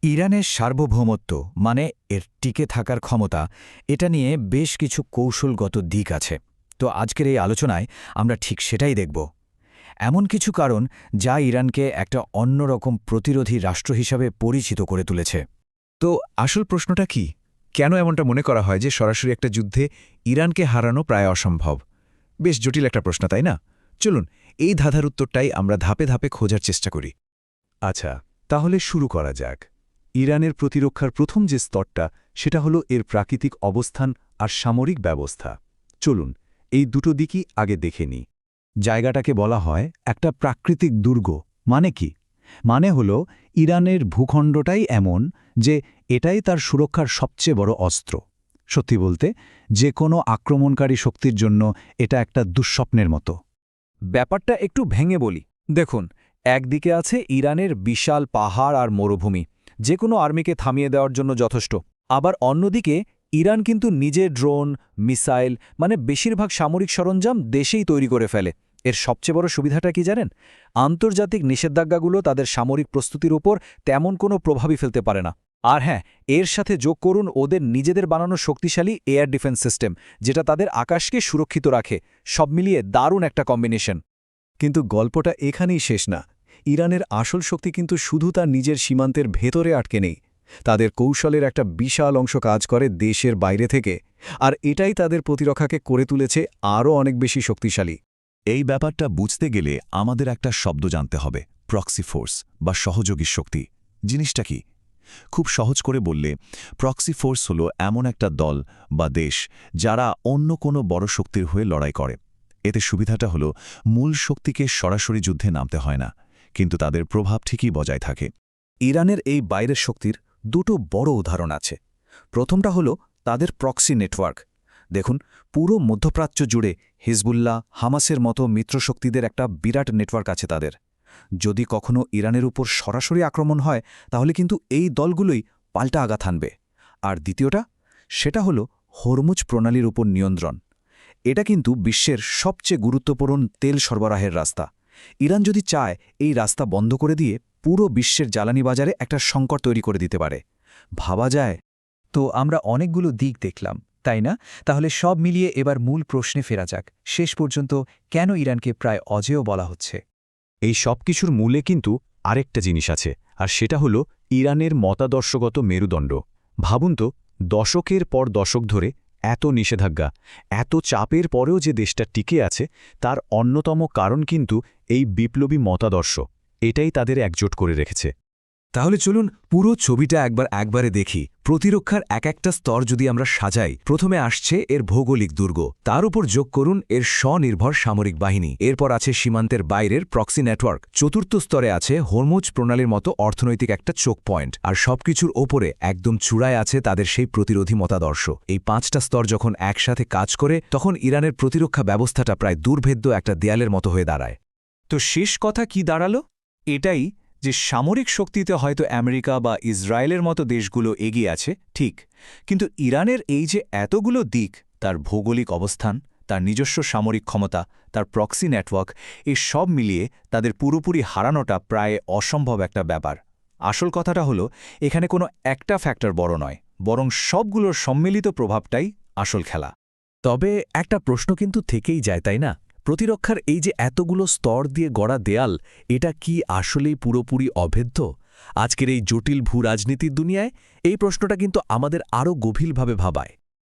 ইরানের সার্বভৌমত্ব মানে এর টিকে থাকার ক্ষমতা এটা নিয়ে বেশ কিছু কৌশলগত দিক আছে। তো আজকের এই আলোচনায় আমরা ঠিক সেটাই দেখব। এমন কিছু কারণ যা ইরানকে একটা অন্যরকম প্রতিরোধী রাষ্ট্র হিসাবে পরিচিত করে তুলেছে। তো আসল প্রশ্নটা কি? কেন এমনটা মনে করা হয় যে সরাসরি একটা যুদ্ধে ইরানকে হারানো প্রায় অসম্ভব? বেশ জটিল একটা প্রশ্ন, তাই না? চলুন এই ধাঁধার উত্তরটাই আমরা ধাপে ধাপে খোঁজার চেষ্টা করি। আচ্ছা, তাহলে শুরু করা যাক। ইরানের প্রতিরক্ষার প্রথম যে স্তরটা সেটা হলো এর প্রাকৃতিক অবস্থান আর সামরিক ব্যবস্থা। চলুন এই দুটো দিকই আগে দেখে নিই। জায়গাটাকে বলা হয় একটা প্রাকৃতিক দুর্গ। মানে কি? মানে হলো ইরানের ভূখণ্ডটাই এমন যে এটাই তার সুরক্ষার সবচেয়ে বড় অস্ত্র। সত্যি বলতে যে কোনো আক্রমণকারী শক্তির জন্য এটা একটা দুঃস্বপ্নের মতো। ব্যাপারটা একটু ভেঙে বলি। দেখুন, একদিকে আছে ইরানের বিশাল পাহাড় আর মরুভূমি, যে কোনো আর্মিকে থামিয়ে দেওয়ার জন্য যথেষ্ট। আবার অন্যদিকে ইরান কিন্তু নিজের ড্রোন, মিসাইল মানে বেশিরভাগ সামরিক সরঞ্জাম দেশেই তৈরি করে ফেলে। এর সবচেয়ে বড় সুবিধাটা কি জানেন? আন্তর্জাতিক নিষেধাজ্ঞাগুলো তাদের সামরিক প্রস্তুতির উপর তেমন কোনো প্রভাবই ফেলতে পারে না। আর হ্যাঁ, এর সাথে যোগ করুন ওদের নিজেদের বানানো শক্তিশালী এয়ার ডিফেন্স সিস্টেম, যেটা তাদের আকাশকে সুরক্ষিত রাখে। সব মিলিয়ে দারুণ একটা কম্বিনেশন। কিন্তু গল্পটা এখানেই শেষ না। ইরানের আসল শক্তি কিন্তু শুধু তার নিজের সীমান্তের ভেতরে আটকে নেই। তাদের কৌশলের একটা বিশাল অংশ কাজ করে দেশের বাইরে থেকে, আর এটাই তাদের প্রতিরক্ষাকে করে তুলেছে আরও অনেক বেশি শক্তিশালী। এই ব্যাপারটা বুঝতে গেলে আমাদের একটা শব্দ জানতে হবে, প্রক্সি ফোর্স বা সহযোগী শক্তি। জিনিসটা কি? খুব সহজ করে বললে, প্রক্সি ফোর্স হলো এমন একটা দল বা দেশ যারা অন্য কোনো বড় শক্তির হয়ে লড়াই করে। এতে সুবিধাটা হলো মূল শক্তিকে সরাসরি যুদ্ধে নামতে হয় না, কিন্তু তাদের প্রভাব ঠিকই বজায় থাকে। ইরানের এই বাইরের শক্তির দুটো বড় উদাহরণ আছে। প্রথমটা হলো তাদের প্রক্সি নেটওয়ার্ক। দেখুন, পুরো মধ্যপ্রাচ্য জুড়ে হিজবুল্লাহ, হামাসের মতো মিত্রশক্তিদের একটা বিরাট নেটওয়ার্ক আছে তাদের। যদি কখনো ইরানের উপর সরাসরি আক্রমণ হয়, তাহলে কিন্তু এই দলগুলোই পাল্টা আঘাত হানবে। আর দ্বিতীয়টা, সেটা হলো হরমুজ প্রণালীর উপর নিয়ন্ত্রণ। এটা কিন্তু বিশ্বের সবচেয়ে গুরুত্বপূর্ণ তেল সরবরাহের রাস্তা। ইরান যদি চায়, এই রাস্তা বন্ধ করে দিয়ে পুরো বিশ্বের জ্বালানি বাজারে একটা সংকট তৈরি করে দিতে পারে। ভাবা যায়? তো আমরা অনেকগুলো দিক দেখলাম, তাই না? তাহলে সব মিলিয়ে এবার মূল প্রশ্নে ফেরা যাক। শেষ পর্যন্ত কেন ইরানকে প্রায় অজেয় বলা হচ্ছে? এই সব কিছুর মূলে কিন্তু আরেকটা জিনিস আছে, আর সেটা হলো ইরানের মতাদর্শগত মেরুদণ্ড। ভাবুন তো, দশকের পর দশক ধরে এত নিষেধাজ্ঞা, এত চাপের পরেও যে দেশটা টিকে আছে, তার অন্যতম কারণ কিন্তু এই বিপ্লবী মতাদর্শ। এটাই তাদের একজোট করে রেখেছে। তাহলে চলুন পুরো ছবিটা একবারে দেখি। প্রতিরক্ষার এক একটা স্তর যদি আমরা সাজাই, প্রথমে আসছে এর ভৌগোলিক দুর্গ, তার উপর যোগ করুন এর স্বনির্ভর সামরিক বাহিনী, এরপর আছে সীমান্তের বাইরের প্রক্সি নেটওয়ার্ক, চতুর্থ স্তরে আছে হরমুজ প্রণালীর মতো অর্থনৈতিক একটা চোখ পয়েন্ট, আর সবকিছুর ওপরে একদম চূড়ায় আছে তাদের সেই প্রতিরোধী মতাদর্শ। এই পাঁচটা স্তর যখন একসাথে কাজ করে, তখন ইরানের প্রতিরক্ষা ব্যবস্থাটা প্রায় দুর্ভেদ্য একটা দেয়ালের মতো হয়ে দাঁড়ায়। তো শেষ কথা কি দাঁড়ালো? এটাই যে সামরিক শক্তিতে হয়তো আমেরিকা বা ইসরায়েলের মতো দেশগুলো এগিয়ে আছে, ঠিক, কিন্তু ইরানের এই যে এতগুলো দিক, তার ভৌগোলিক অবস্থান, তার নিজস্ব সামরিক ক্ষমতা, তার প্রক্সি নেটওয়ার্ক, এই সব মিলিয়ে তাদের পুরোপুরি হারানোটা প্রায় অসম্ভব একটা ব্যাপার। আসল কথাটা হলো, এখানে কোনো একটা ফ্যাক্টর বড় নয়, বরং সবগুলোর সম্মিলিত প্রভাবটাই আসল খেলা। তবে একটা প্রশ্ন কিন্তু থেকেই যায়, তাই না? প্রতিরক্ষার এই যে এতগুলো স্তর দিয়ে গড়া দেয়াল, এটা কি আসলেই পুরোপুরি অভেদ্য? আজকের এই জটিল ভূ রাজনীতির দুনিয়ায় এই প্রশ্নটা কিন্তু আমাদের আরও গভীরভাবে ভাবায়।